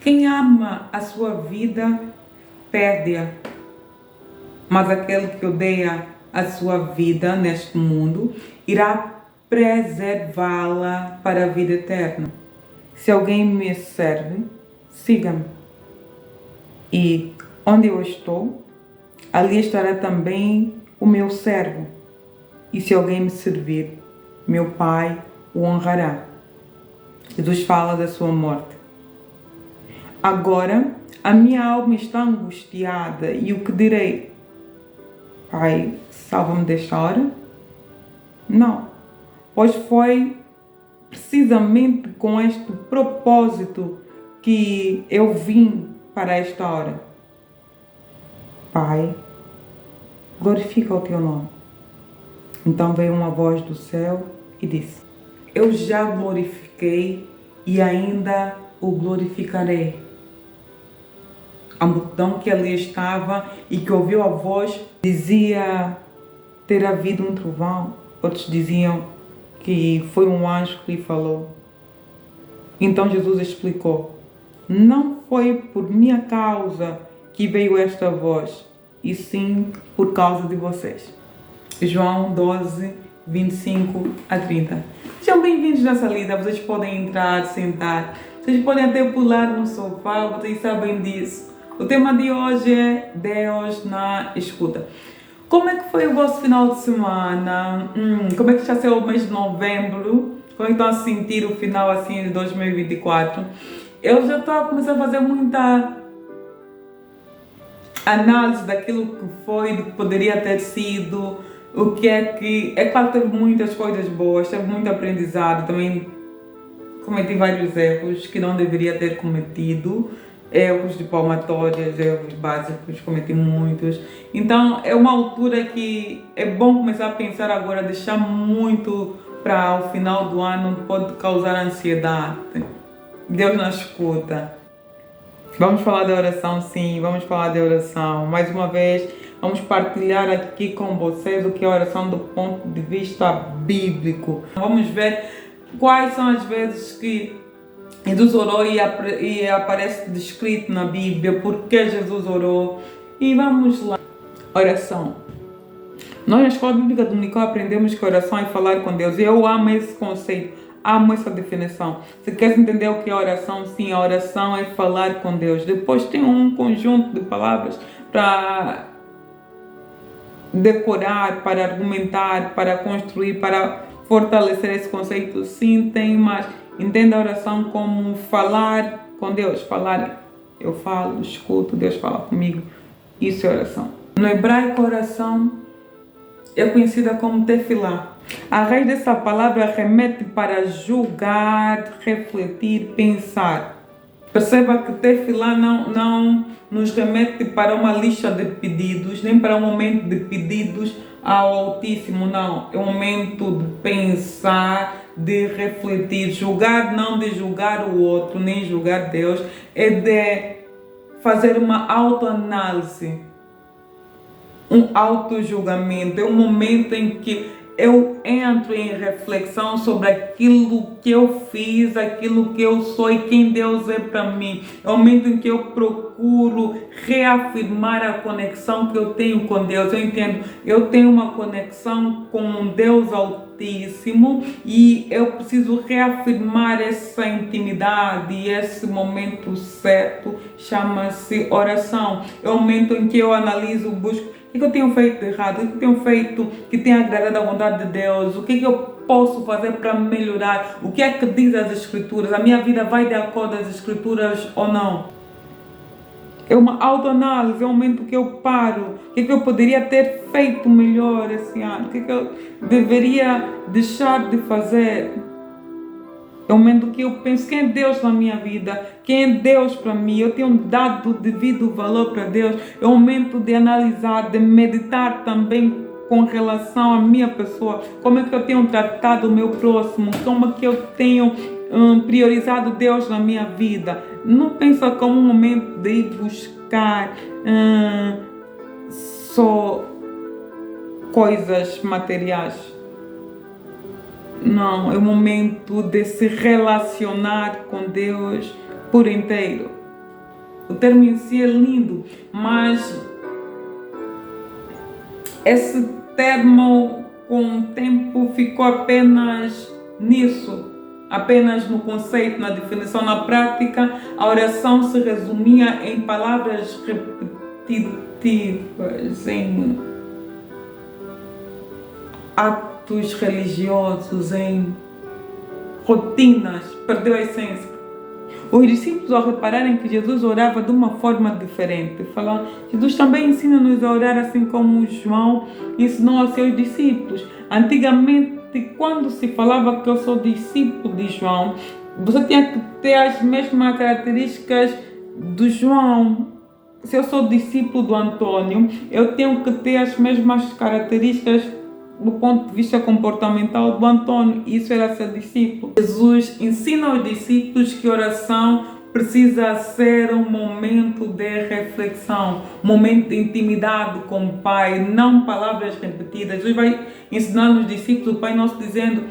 Quem ama a sua vida, perde-a. Mas aquele que odeia a sua vida neste mundo, irá preservá-la para a vida eterna. Se alguém me serve, siga-me. E onde eu estou, ali estará também o meu servo. E se alguém me servir, meu Pai o honrará. Jesus fala da sua morte. Agora, a minha alma está angustiada, e o que direi? Pai, salva-me desta hora? Não, pois foi precisamente com este propósito que eu vim para esta hora. Pai, glorifica o teu nome. Então veio uma voz do céu e disse: eu já glorifiquei e ainda o glorificarei. A multidão que ali estava e que ouviu a voz dizia ter havido um trovão. Outros diziam que foi um anjo que lhe falou. Então Jesus explicou: não foi por minha causa que veio esta voz, e sim por causa de vocês. João 12, 25 a 30. Sejam bem-vindos nessa lida. Vocês podem entrar, sentar. Vocês podem até pular no sofá. Vocês sabem disso. O tema de hoje é Deus na escuta. Como é que foi o vosso final de semana? Como é que já saiu o mês de novembro? Como é que estão a sentir o final assim de 2024? Eu já estou a começar a fazer muita análise daquilo que foi, do que poderia ter sido, o que é que... É claro que teve muitas coisas boas, teve muito aprendizado, também cometi vários erros que não deveria ter cometido, erros de palmatórias, erros básicos, cometi muitos. Então é uma altura que é bom começar a pensar agora, deixar muito para o final do ano, pode causar ansiedade. Deus na escuta. Vamos falar de oração, sim, vamos falar de oração. Mais uma vez, vamos partilhar aqui com vocês o que é oração do ponto de vista bíblico. Vamos ver quais são as vezes que Jesus orou e aparece descrito na Bíblia, por que Jesus orou. E vamos lá. Oração. Nós na Escola Bíblica Dominical aprendemos que oração é falar com Deus. E eu amo esse conceito, amo essa definição. Se quer entender o que é oração, sim, a oração é falar com Deus. Depois tem um conjunto de palavras para decorar, para argumentar, para construir, para fortalecer esse conceito. Sim, tem mais. Entenda a oração como falar com Deus. Falar, eu falo, escuto, Deus fala comigo. Isso é oração. No hebraico, oração é conhecida como tefilá. A raiz dessa palavra remete para julgar, refletir, pensar. Perceba que tefilá não nos remete para uma lista de pedidos, nem para um momento de pedidos ao Altíssimo, não. É um momento de pensar, de refletir, julgar, não de julgar o outro, nem julgar Deus, é de fazer uma autoanálise, um autojulgamento. É um momento em que eu entro em reflexão sobre aquilo que eu fiz, aquilo que eu sou e quem Deus é para mim. É o momento em que eu procuro reafirmar a conexão que eu tenho com Deus. Eu entendo, eu tenho uma conexão com Deus Altíssimo e eu preciso reafirmar essa intimidade, e esse momento certo chama-se oração. É o momento em que eu analiso, busco o que eu tenho feito de errado, o que eu tenho feito que tenha agradado a vontade de Deus, o que eu posso fazer para melhorar, o que é que diz as Escrituras, a minha vida vai de acordo às Escrituras ou não. É uma autoanálise, é um momento que eu paro, o que eu poderia ter feito melhor esse ano, o que eu deveria deixar de fazer. É um momento que eu penso, quem é Deus na minha vida? Quem é Deus para mim? Eu tenho dado o devido valor para Deus. É um momento de analisar, de meditar também com relação à minha pessoa. Como é que eu tenho tratado o meu próximo? Como é que eu tenho priorizado Deus na minha vida? Não pensa como um momento de ir buscar só coisas materiais. Não, é o momento de se relacionar com Deus por inteiro. O termo em si é lindo, mas esse termo com o tempo ficou apenas nisso, apenas no conceito, na definição. Na prática, a oração se resumia em palavras repetitivas, em atos religiosos, em rotinas. Perdeu a essência. Os discípulos, ao repararem que Jesus orava de uma forma diferente, falaram: Jesus também ensina-nos a orar assim como João ensinou aos seus discípulos. Antigamente, quando se falava que eu sou discípulo de João, você tinha que ter as mesmas características do João. Se eu sou discípulo do Antônio, eu tenho que ter as mesmas características do ponto de vista comportamental do Antônio. Isso era ser discípulo. Jesus ensina aos discípulos que oração precisa ser um momento de reflexão, um momento de intimidade com o Pai, não palavras repetidas. Jesus vai ensinar aos discípulos o Pai Nosso, dizendo: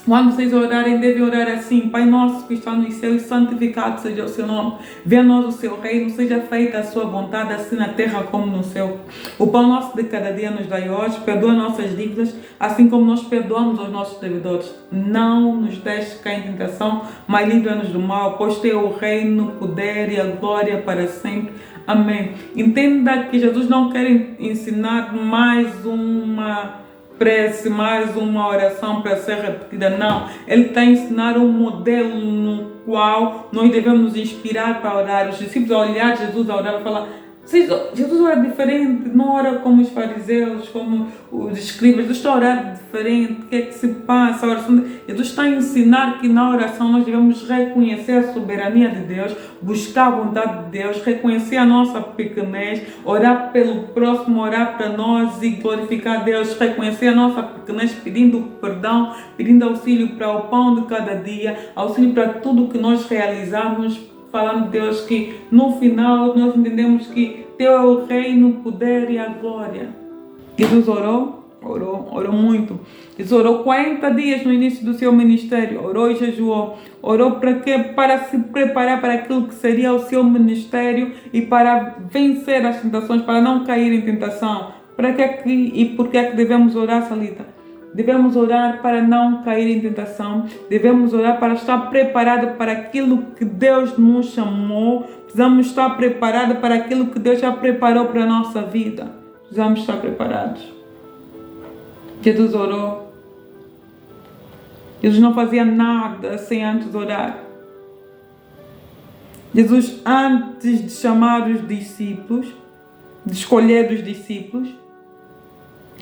quando vocês orarem, devem orar assim: Pai nosso que está nos céus, santificado seja o seu nome. Venha a nós o seu reino, seja feita a sua vontade, assim na terra como no céu. O pão nosso de cada dia nos dai hoje, perdoa nossas dívidas, assim como nós perdoamos aos nossos devedores. Não nos deixes cair em tentação, mas livra-nos do mal, pois teu o reino, o poder e a glória para sempre. Amém. Entenda que Jesus não quer ensinar mais uma prece, mais uma oração para ser repetida. Não, Ele está a ensinar um modelo no qual nós devemos nos inspirar para orar. Os discípulos, ao olhar Jesus a orar, falar: Jesus ora diferente, não ora como os fariseus, como os escribas. Jesus está a orar diferente. O que é que se passa? A oração Jesus está a ensinar que na oração nós devemos reconhecer a soberania de Deus, buscar a vontade de Deus, reconhecer a nossa pequenez, orar pelo próximo, orar para nós e glorificar Deus, reconhecer a nossa pequenez, pedindo perdão, pedindo auxílio para o pão de cada dia, auxílio para tudo que nós realizamos, falando, Deus, que no final nós entendemos que teu é o reino, o poder e a glória. Jesus orou muito. Jesus orou 40 dias no início do seu ministério. Orou e jejuou. Orou para quê? Para se preparar para aquilo que seria o seu ministério e para vencer as tentações, para não cair em tentação. Para que e por que é que devemos orar, Salita? Devemos orar para não cair em tentação. Devemos orar para estar preparado para aquilo que Deus nos chamou. Precisamos estar preparados para aquilo que Deus já preparou para a nossa vida. Precisamos estar preparados. Jesus orou. Jesus não fazia nada sem antes orar. Jesus, antes de chamar os discípulos, de escolher os discípulos,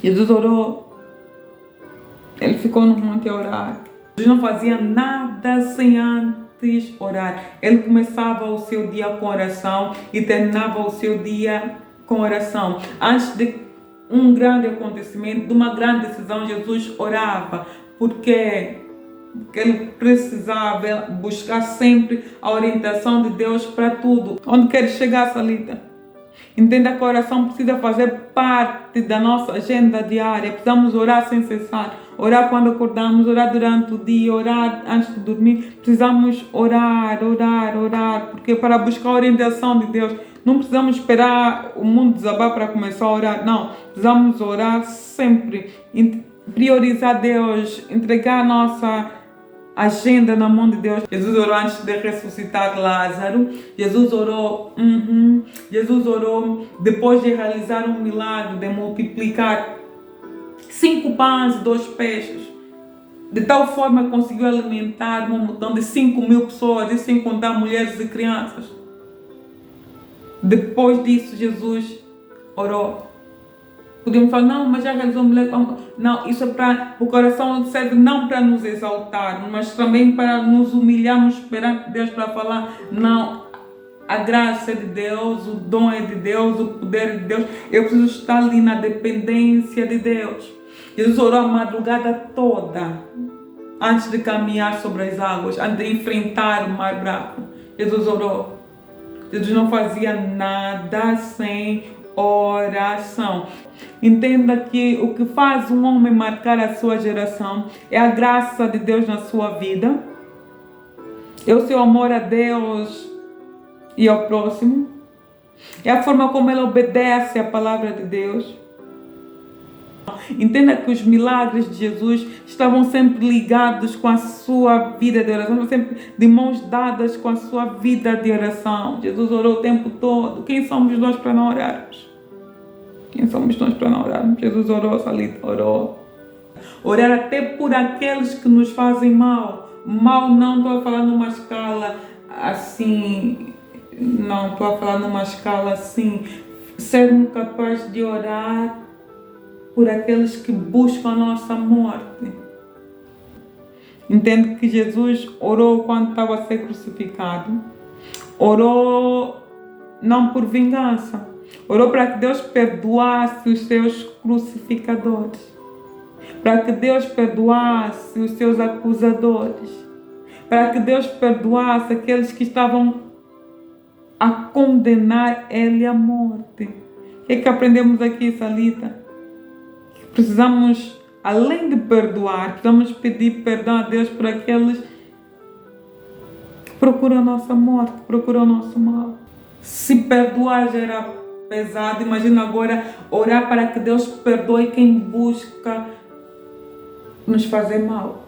Jesus orou. Ele ficou no monte a orar. Jesus não fazia nada sem antes orar. Ele começava o seu dia com oração e terminava o seu dia com oração. Antes de um grande acontecimento, de uma grande decisão, Jesus orava. Porque ele precisava buscar sempre a orientação de Deus para tudo. Onde quer chegar, Salita? Entenda que a oração precisa fazer parte da nossa agenda diária. Precisamos orar sem cessar. Orar quando acordamos, orar durante o dia, orar antes de dormir. Precisamos orar. Porque para buscar a orientação de Deus, não precisamos esperar o mundo desabar para começar a orar. Não, precisamos orar sempre. Priorizar Deus, entregar a nossa agenda na mão de Deus. Jesus orou antes de ressuscitar Lázaro. Jesus orou depois de realizar um milagre, de multiplicar 5 pães e 2 peixes. De tal forma que conseguiu alimentar uma multidão de 5.000 pessoas, e sem contar mulheres e crianças. Depois disso, Jesus orou. Podemos falar: não, mas já realizou um milagre. Não, isso é para o coração, serve não para nos exaltar, mas também para nos humilharmos perante Deus, para falar: não, a graça é de Deus, o dom é de Deus, o poder é de Deus. Eu preciso estar ali na dependência de Deus. Jesus orou a madrugada toda antes de caminhar sobre as águas, antes de enfrentar o mar bravo. Jesus orou. Jesus não fazia nada sem oração. Entenda que o que faz um homem marcar a sua geração é a graça de Deus na sua vida, É o seu amor a Deus e ao próximo. É a forma como ela obedece à palavra de Deus. Entenda que os milagres de Jesus estavam sempre ligados com a sua vida de oração, estavam sempre de mãos dadas com a sua vida de oração. Jesus orou o tempo todo. Quem somos nós para não orarmos? Quem somos nós para não orarmos? Jesus orou, Salita orou. Orar até por aqueles que nos fazem mal. Mal não estou a falar numa escala assim, não estou a falar numa escala assim. Sermos capazes de orar por aqueles que buscam a nossa morte. Entende que Jesus orou quando estava a ser crucificado. Orou não por vingança. Orou para que Deus perdoasse os seus crucificadores. Para que Deus perdoasse os seus acusadores. Para que Deus perdoasse aqueles que estavam a condenar ele à morte. O que é que aprendemos aqui, Salita? Precisamos, além de perdoar, precisamos pedir perdão a Deus por aqueles que procuram a nossa morte, que procuram o nosso mal. Se perdoar já era pesado, imagina agora orar para que Deus perdoe quem busca nos fazer mal.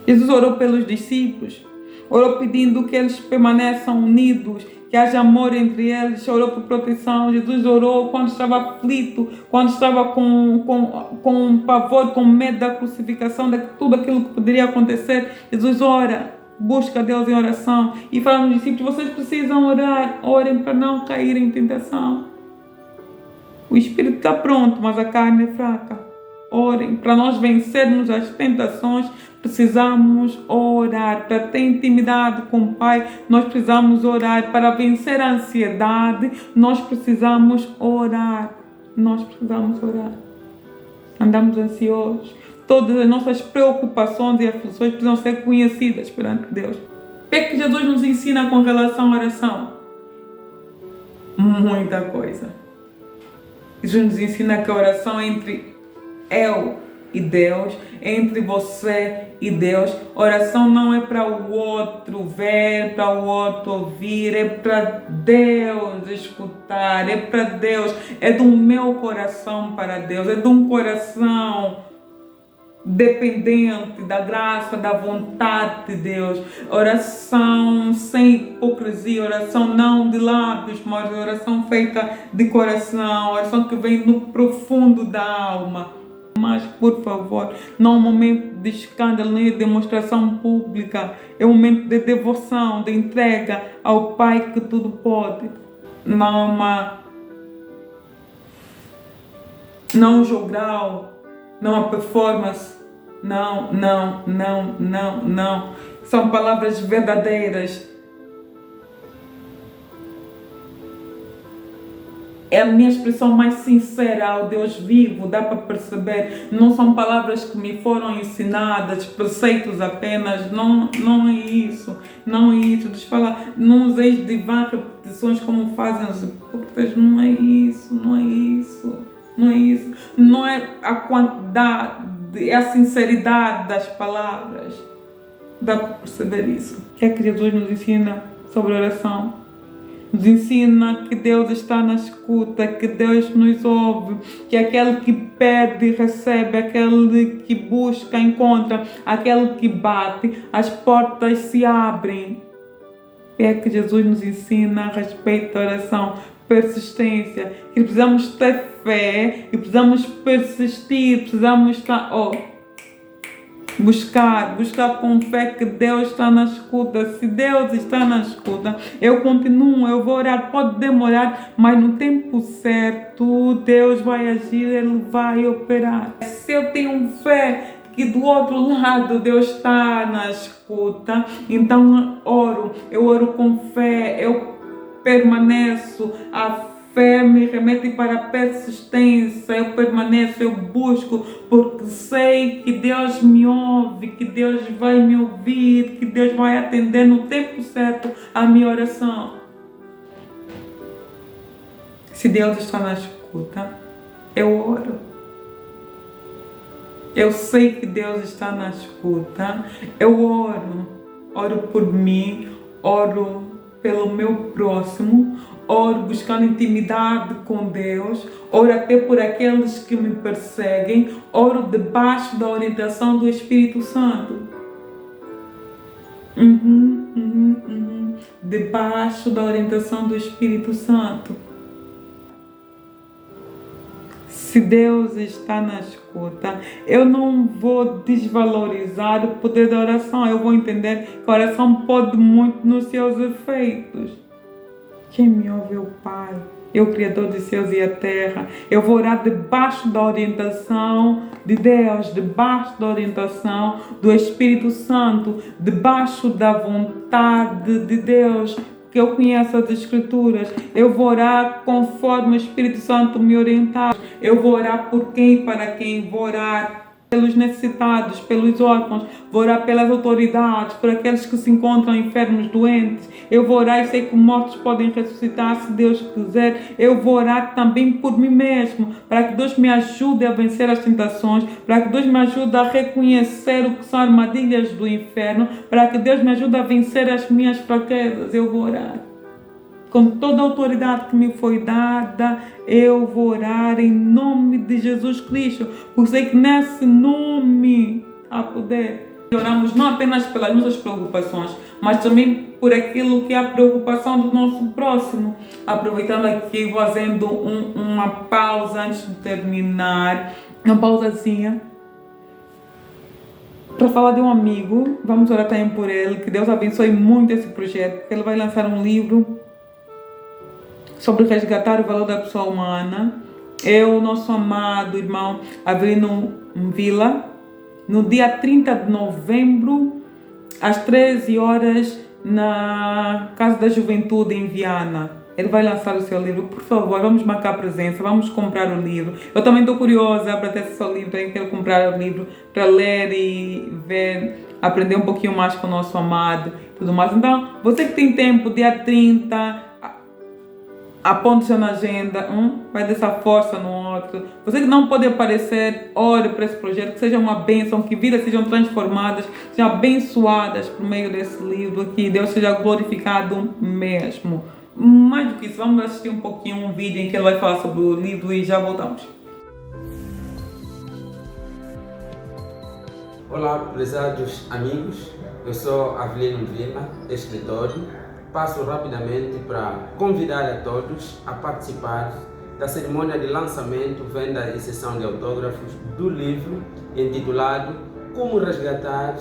Jesus orou pelos discípulos, orou pedindo que eles permaneçam unidos, que haja amor entre eles, orou por proteção. Jesus orou quando estava aflito, quando estava com pavor, com medo da crucificação, de tudo aquilo que poderia acontecer. Jesus ora, busca Deus em oração e fala aos discípulos: vocês precisam orar, orem para não cair em tentação. O espírito está pronto, mas a carne é fraca. Orem, para nós vencermos as tentações, precisamos orar. Para ter intimidade com o Pai, nós precisamos orar. Para vencer a ansiedade, nós precisamos orar. Nós precisamos orar. Andamos ansiosos. Todas as nossas preocupações e aflições precisam ser conhecidas perante Deus. O que é que Jesus nos ensina com relação à oração? Muita coisa. Jesus nos ensina que a oração é entre eu e Deus, entre você e Deus. Oração não é para o outro ver, para o outro ouvir, é para Deus escutar, é para Deus, é do meu coração para Deus, é de um coração dependente da graça, da vontade de Deus. Oração sem hipocrisia, oração não de lábios, mas oração feita de coração, oração que vem no profundo da alma. Mas, por favor, não é um momento de escândalo nem de demonstração pública. É um momento de devoção, de entrega ao Pai que tudo pode. Não um jogral, não uma performance. Não. São palavras verdadeiras. É a minha expressão mais sincera ao Deus vivo, dá para perceber. Não são palavras que me foram ensinadas, preceitos apenas. Não é isso. Não é isso. Deus fala, não useis de vãs repetições como fazem os hipócritas. Não é isso. Não é a quantidade, é a sinceridade das palavras. Dá para perceber isso. O que é que Jesus nos ensina sobre oração? Nos ensina que Deus está na escuta, que Deus nos ouve, que aquele que pede recebe, aquele que busca encontra, aquele que bate, as portas se abrem. É que Jesus nos ensina a respeito da oração, persistência, que precisamos ter fé e precisamos persistir, precisamos estar, buscar com fé que Deus está na escuta. Se Deus está na escuta, eu continuo, eu vou orar. Pode demorar, mas no tempo certo Deus vai agir, Ele vai operar. Se eu tenho fé que do outro lado Deus está na escuta, então eu oro com fé, eu permaneço. A fé me remete para a persistência, eu permaneço, eu busco, porque sei que Deus me ouve, que Deus vai me ouvir, que Deus vai atender no tempo certo a minha oração. Se Deus está na escuta, eu oro. Eu sei que Deus está na escuta, eu oro. oro por mim, oro pelo meu próximo, oro buscando intimidade com Deus, oro até por aqueles que me perseguem, oro debaixo da orientação do Espírito Santo. Debaixo da orientação do Espírito Santo. Se Deus está na escuta, eu não vou desvalorizar o poder da oração. Eu vou entender que a oração pode muito nos seus efeitos. Quem me ouve é o Pai, é o Criador dos céus e a terra. Eu vou orar debaixo da orientação de Deus, debaixo da orientação do Espírito Santo, debaixo da vontade de Deus, que eu conheço as Escrituras. Eu vou orar conforme o Espírito Santo me orientar. Eu vou orar por quem e para quem. Vou orar pelos necessitados, pelos órfãos. Vou orar pelas autoridades, por aqueles que se encontram enfermos, doentes. Eu vou orar e sei que mortos podem ressuscitar se Deus quiser. Eu vou orar também por mim mesmo, para que Deus me ajude a vencer as tentações, para que Deus me ajude a reconhecer o que são armadilhas do inferno, para que Deus me ajude a vencer as minhas fraquezas. Eu vou orar. Com toda a autoridade que me foi dada, eu vou orar em nome de Jesus Cristo, porque sei que nesse nome há poder. Oramos não apenas pelas nossas preocupações, mas também por aquilo que é a preocupação do nosso próximo. Aproveitando aqui, vou fazendo uma pausa antes de terminar, uma pausazinha, para falar de um amigo. Vamos orar também por ele, que Deus abençoe muito esse projeto, porque ele vai lançar um livro sobre resgatar o valor da pessoa humana. Eu, nosso amado irmão Avelino Vila, no dia 30 de novembro, às 13 horas, na Casa da Juventude em Viana. Ele vai lançar o seu livro. Por favor, vamos marcar a presença, vamos comprar o livro. Eu também estou curiosa para ter esse seu livro, eu quero comprar o livro para ler e ver, aprender um pouquinho mais com o nosso amado e tudo mais. Então, você que tem tempo, dia 30, aponte já na agenda, vai dessa força no outro. Você que não pode aparecer, ore para esse projeto, que seja uma bênção, que vidas sejam transformadas, sejam abençoadas por meio desse livro, que Deus seja glorificado mesmo. Mais do que isso, vamos assistir um pouquinho um vídeo em que ele vai falar sobre o livro e já voltamos. Olá, prezados amigos, eu sou Avelino Vila, escritor. Passo rapidamente para convidar a todos a participar da cerimônia de lançamento, venda e sessão de autógrafos do livro intitulado Como Resgatar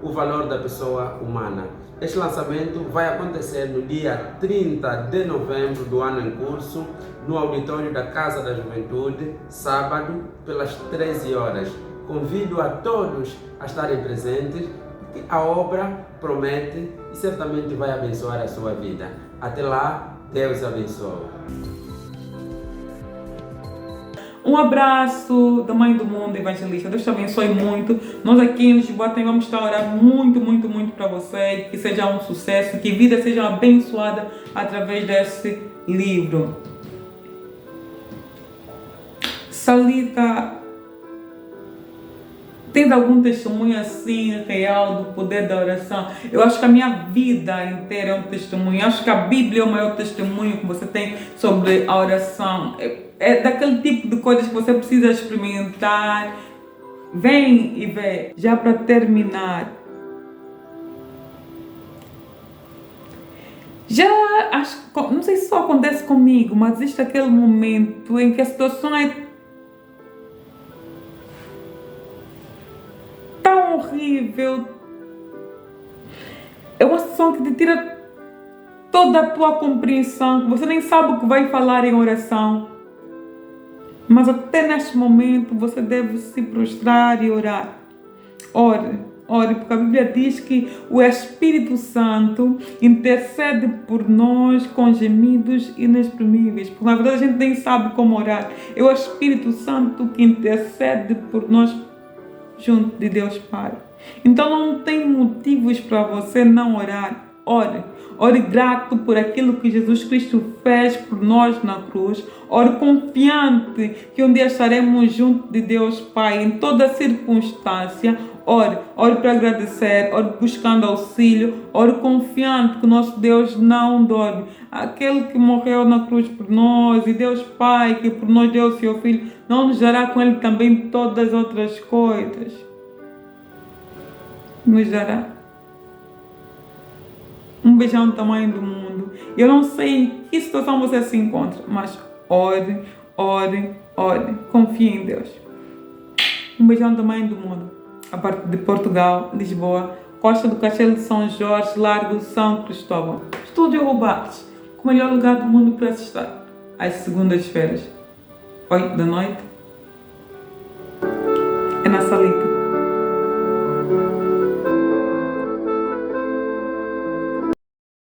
o Valor da Pessoa Humana. Este lançamento vai acontecer no dia 30 de novembro do ano em curso, no auditório da Casa da Juventude, sábado, pelas 13 horas. Convido a todos a estarem presentes, porque a obra promete e certamente vai abençoar a sua vida. Até lá, Deus abençoe. Um abraço da Mãe do Mundo, Evangelista. Deus te abençoe muito. Nós aqui em Lisboa também vamos estar orando muito para você. Que seja um sucesso, que vida seja abençoada através desse livro. Salita, tens algum testemunho assim real do poder da oração? Eu acho que a minha vida inteira é um testemunho. Eu acho que a Bíblia é o maior testemunho que você tem sobre a oração. É daquele tipo de coisas que você precisa experimentar. Vem e vê. Já para terminar, não sei se só acontece comigo, mas existe aquele momento em que a situação é tão horrível, é uma situação que te tira toda a tua compreensão, você nem sabe o que vai falar em oração, mas até neste momento você deve se prostrar e orar. Ore, porque a Bíblia diz que o Espírito Santo intercede por nós com gemidos inexprimíveis. Porque na verdade a gente nem sabe como orar. É o Espírito Santo que intercede por nós junto de Deus Pai. Então não tem motivos para você não orar. Ore grato por aquilo que Jesus Cristo fez por nós na cruz. Ore confiante que um dia estaremos junto de Deus Pai em toda circunstância. Ore. Ore para agradecer. Ore buscando auxílio. Ore confiante que o nosso Deus não dorme. Aquele que morreu na cruz por nós e Deus Pai, que por nós deu o seu Filho, não nos dará com Ele também todas as outras coisas. Nos dará. Um beijão do tamanho do mundo. Eu não sei em que situação você se encontra, mas ore, ore, ore. Confie em Deus. Um beijão do tamanho do mundo. A partir de Portugal, Lisboa, Costa do Castelo de São Jorge, Largo São Cristóvão. Estúdio Robates, o melhor lugar do mundo para se estar. Às segundas-feiras, 8 da noite. É na salita.